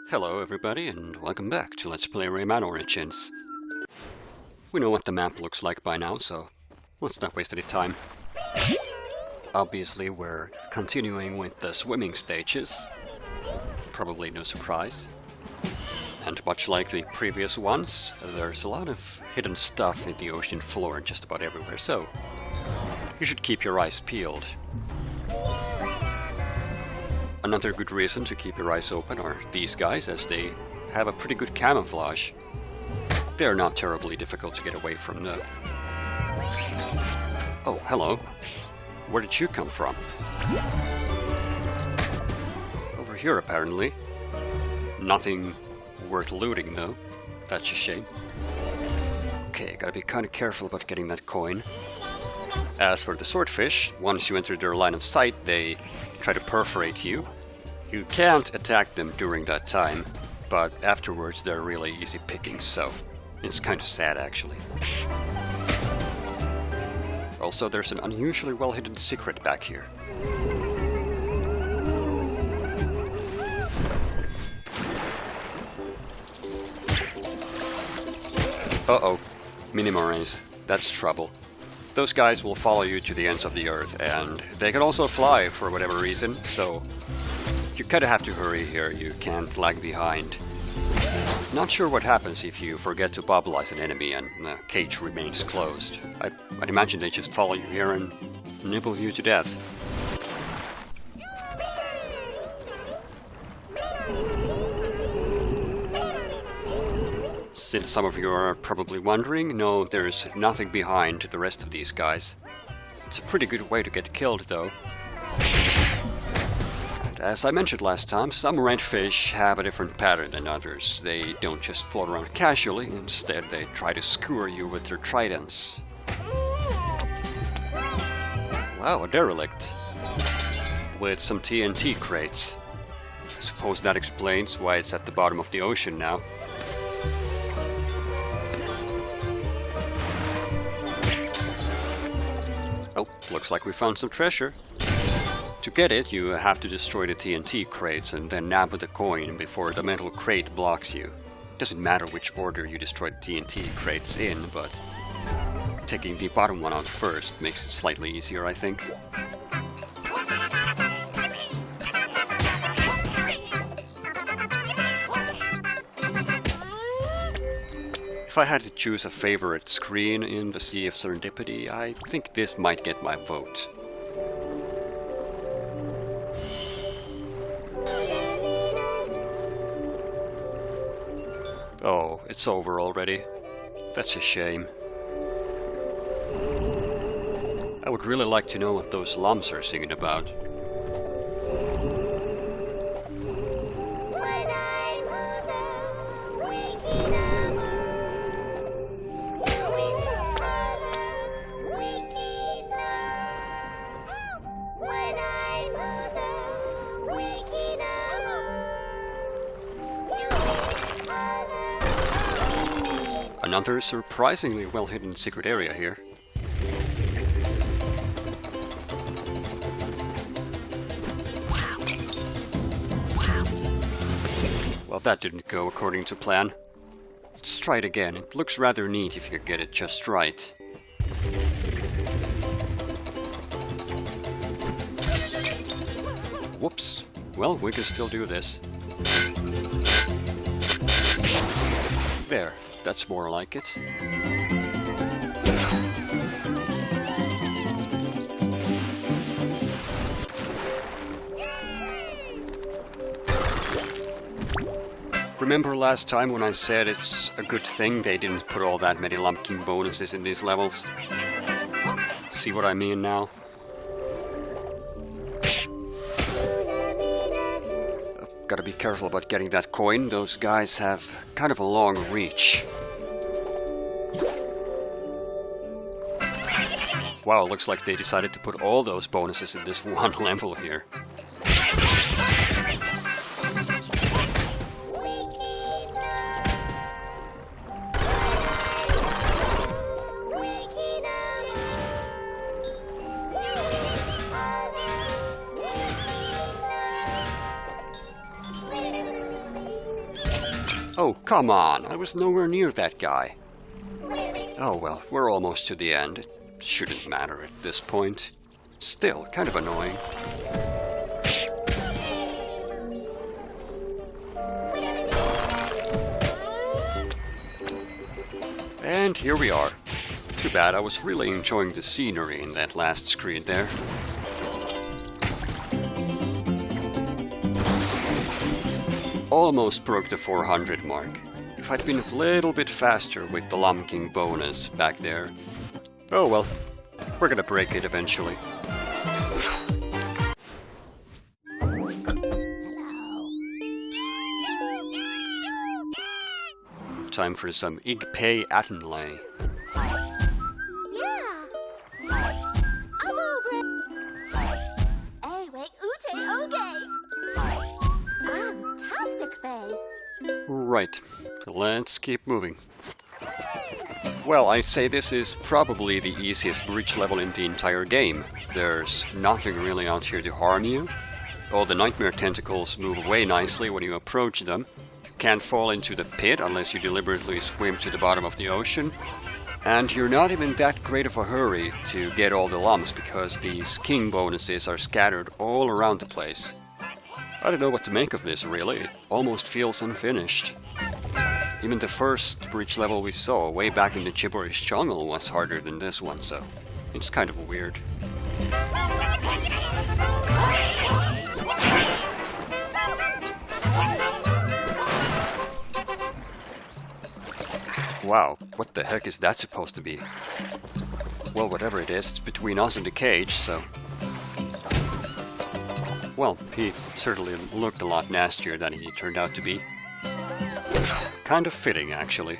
Hello everybody and welcome back to Let's Play Rayman Origins. We know what the map looks like by now, so let's not waste any time. Obviously we're continuing with the swimming stages. Probably no surprise. And much like the previous ones, there's a lot of hidden stuff in the ocean floor just about everywhere, so you should keep your eyes peeled. Another good reason to keep your eyes open are these guys, as they have a pretty good camouflage. They're not terribly difficult to get away from, though. Oh, hello. Where did you come from? Over here, apparently. Nothing worth looting, though. That's a shame. Okay, gotta be kinda careful about getting that coin. As for the swordfish, once you enter their line of sight, they try to perforate you. You can't attack them during that time, but afterwards they're really easy pickings, so it's kind of sad actually. Also, there's an unusually well-hidden secret back here. Uh-oh, mini-moraines. That's trouble. Those guys will follow you to the ends of the earth, and they can also fly for whatever reason, so you kinda have to hurry here, you can't lag behind. Not sure what happens if you forget to bubblize an enemy and the cage remains closed. I'd imagine they just follow you here and nibble you to death. Since some of you are probably wondering, no, there's nothing behind the rest of these guys. It's a pretty good way to get killed, though. And as I mentioned last time, some redfish have a different pattern than others. They don't just float around casually, instead they try to skewer you with their tridents. Wow, a derelict. With some TNT crates. I suppose that explains why it's at the bottom of the ocean now. Oh, looks like we found some treasure. To get it, you have to destroy the TNT crates and then nab the coin before the metal crate blocks you. Doesn't matter which order you destroy the TNT crates in, but taking the bottom one out first makes it slightly easier, I think. If I had to choose a favorite screen in the Sea of Serendipity, I think this might get my vote. Oh, it's over already. That's a shame. I would really like to know what those lumps are singing about. Another surprisingly well-hidden secret area here. Well, that didn't go according to plan. Let's try it again. It looks rather neat if you get it just right. Whoops. Well, we can still do this. There. That's more like it. Remember last time when I said it's a good thing they didn't put all that many lumpkin bonuses in these levels? See what I mean now? Gotta be careful about getting that coin. Those guys have kind of a long reach. Wow, looks like they decided to put all those bonuses in this one level here. Oh, come on! I was nowhere near that guy. Oh well, we're almost to the end. It shouldn't matter at this point. Still, kind of annoying. And here we are. Too bad, I was really enjoying the scenery in that last screen there. Almost broke the 400 mark. If I'd been a little bit faster with the Llama King bonus back there. Oh well, we're gonna break it eventually. Time for some Igpay Attenlay. Right, let's keep moving. Well, I'd say this is probably the easiest bridge level in the entire game. There's nothing really out here to harm you. All the nightmare tentacles move away nicely when you approach them. Can't fall into the pit unless you deliberately swim to the bottom of the ocean. And you're not even that great of a hurry to get all the lumps because these king bonuses are scattered all around the place. I don't know what to make of this really, it almost feels unfinished. Even the first bridge level we saw way back in the Gibberish Jungle was harder than this one, so it's kind of weird. Wow, what the heck is that supposed to be? Well, whatever it is, it's between us and the cage, so... Well, he certainly looked a lot nastier than he turned out to be. Kind of fitting, actually.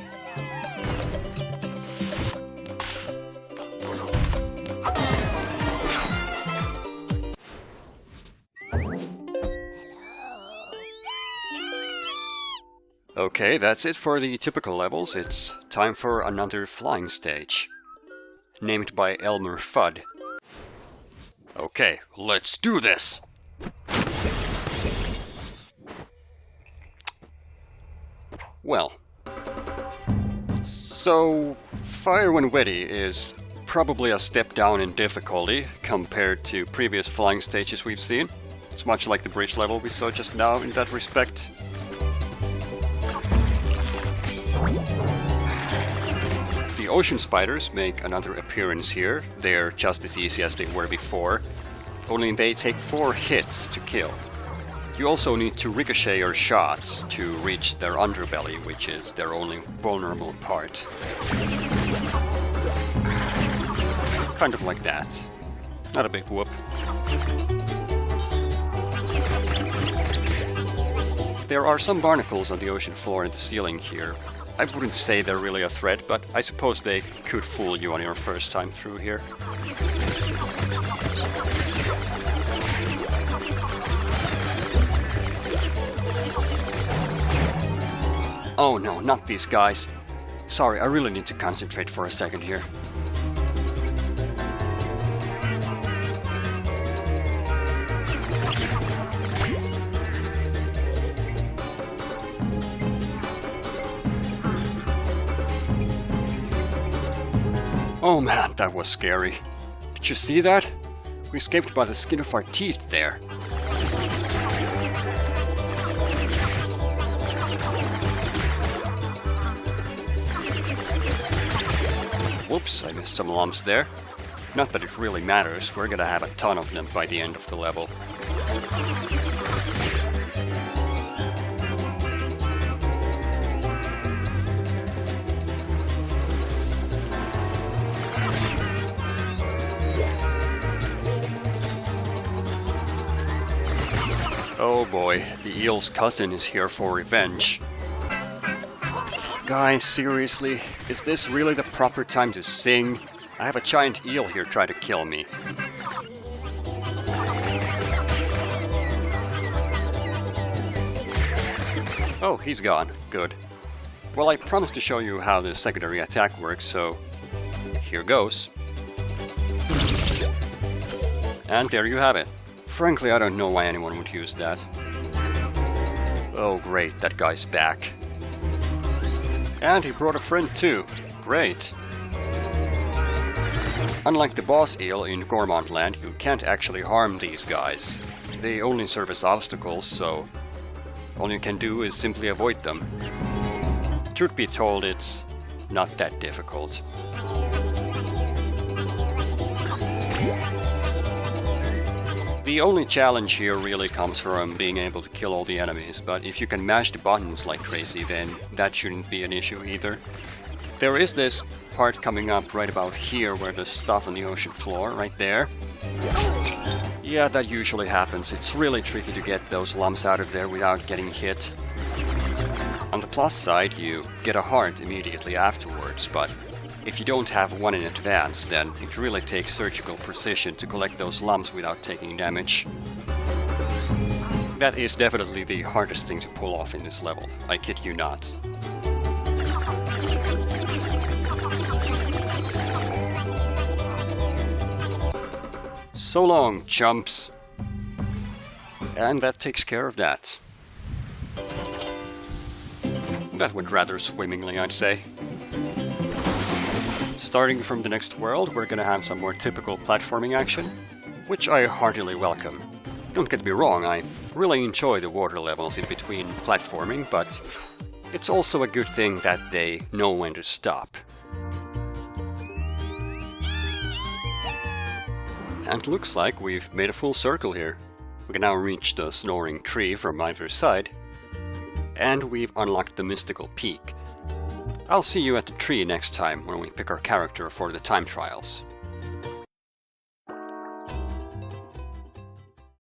Okay, that's it for the typical levels. It's time for another flying stage. Named by Elmer Fudd. Okay, let's do this! Well, so Fire When Witty is probably a step down in difficulty compared to previous flying stages we've seen. It's much like the bridge level we saw just now in that respect. The ocean spiders make another appearance here. They're just as easy as they were before, only they take 4 hits to kill. You also need to ricochet your shots to reach their underbelly, which is their only vulnerable part. Kind of like that. Not a big whoop. There are some barnacles on the ocean floor and the ceiling here. I wouldn't say they're really a threat, but I suppose they could fool you on your first time through here. Oh no, not these guys. Sorry, I really need to concentrate for a second here. Oh man, that was scary. Did you see that? We escaped by the skin of our teeth there. Whoops, I missed some lumps there. Not that it really matters, we're gonna have a ton of them by the end of the level. Oh boy, the eel's cousin is here for revenge. Guys, seriously, is this really the proper time to sing? I have a giant eel here trying to kill me. Oh, he's gone. Good. Well, I promised to show you how the secondary attack works, so here goes. And there you have it. Frankly, I don't know why anyone would use that. Oh great, that guy's back. And he brought a friend too. Great. Unlike the boss eel in Gormont Land, you can't actually harm these guys. They only serve as obstacles, so all you can do is simply avoid them. Truth be told, it's not that difficult. The only challenge here really comes from being able to kill all the enemies, but if you can mash the buttons like crazy, then that shouldn't be an issue either. There is this part coming up right about here where there's stuff on the ocean floor, right there. Yeah, that usually happens. It's really tricky to get those lumps out of there without getting hit. On the plus side, you get a heart immediately afterwards, but if you don't have one in advance, then it really takes surgical precision to collect those lumps without taking damage. That is definitely the hardest thing to pull off in this level, I kid you not. So long, chumps! And that takes care of that. That went rather swimmingly, I'd say. Starting from the next world, we're gonna have some more typical platforming action, which I heartily welcome. Don't get me wrong, I really enjoy the water levels in between platforming, but it's also a good thing that they know when to stop. And looks like we've made a full circle here. We can now reach the snoring tree from either side, and we've unlocked the mystical peak. I'll see you at the tree next time when we pick our character for the time trials.